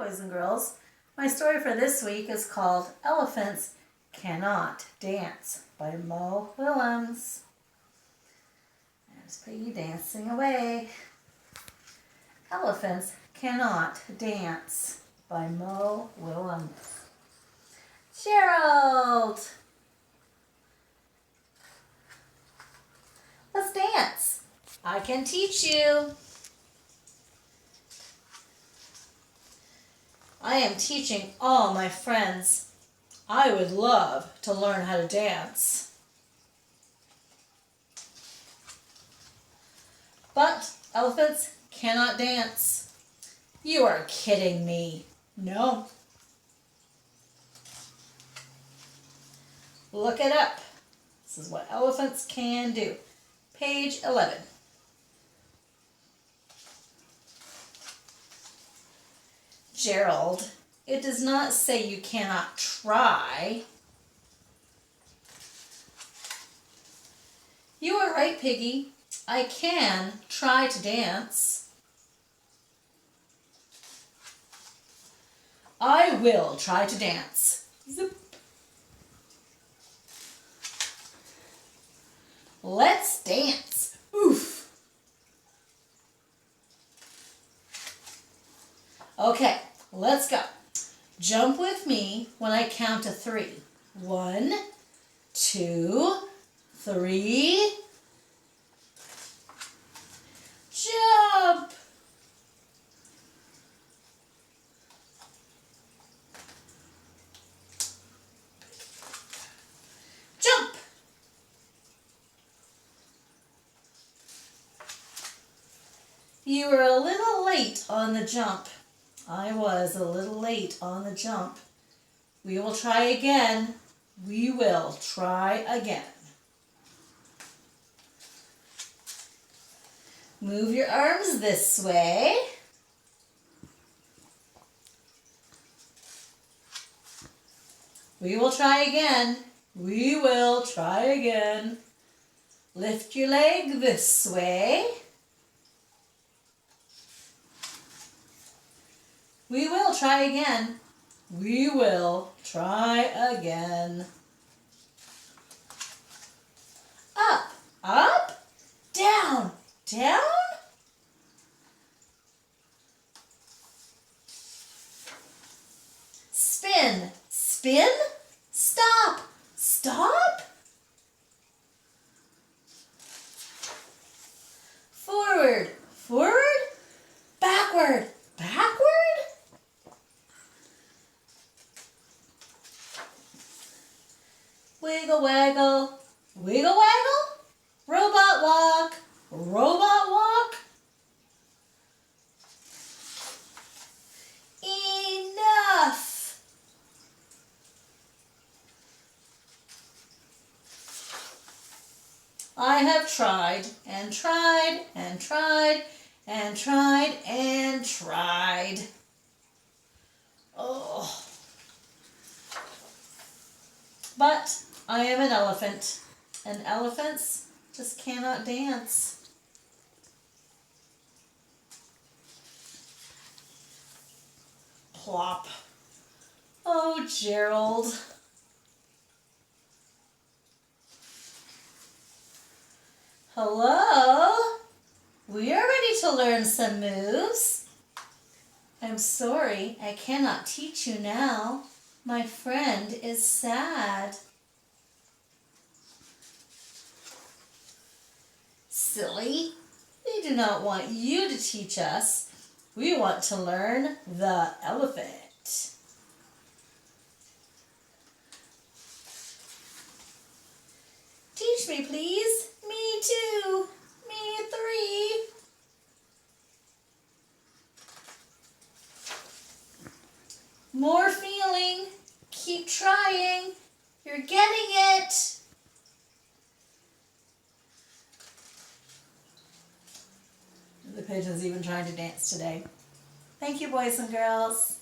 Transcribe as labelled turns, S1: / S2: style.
S1: boys and girls. My story for this week is called Elephants Cannot Dance by Willems. There's Piggy dancing away. Elephants Cannot Dance by Willems. Gerald! Let's dance. I can teach you. I am teaching all my friends. I would love to learn how to dance. But elephants cannot dance. You are kidding me. No. Look it up. This is what elephants can do. Page 11. Gerald, it does not say you cannot try. You are right, Piggy. I can try to dance. I will try to dance. Zip. Let's dance. Oof. Okay, let's go. Jump with me when I count to 3. 1, 2, 3. Jump. Jump. You were a little late on the jump. I was a little late on the jump. We will try again. We will try again. Move your arms this way. We will try again. We will try again. Lift your leg this way. We will try again. We will try again. Up, up, down, down. Spin, spin, stop, stop. Forward, forward, backward, backward. Wiggle, waggle, wiggle, waggle, robot walk, robot walk. Enough. I have tried and tried and tried and tried and tried. Oh. But I am an elephant, and elephants just cannot dance. Plop. Oh, Gerald. Hello? We are ready to learn some moves. I'm sorry, I cannot teach you now. My friend is sad. Silly, we do not want you to teach us. We want to learn the elephant. Teach me, please. Me too. Me 3. More feeling. Keep trying. You're getting it. The pigeon's even trying to dance today. Thank you, boys and girls.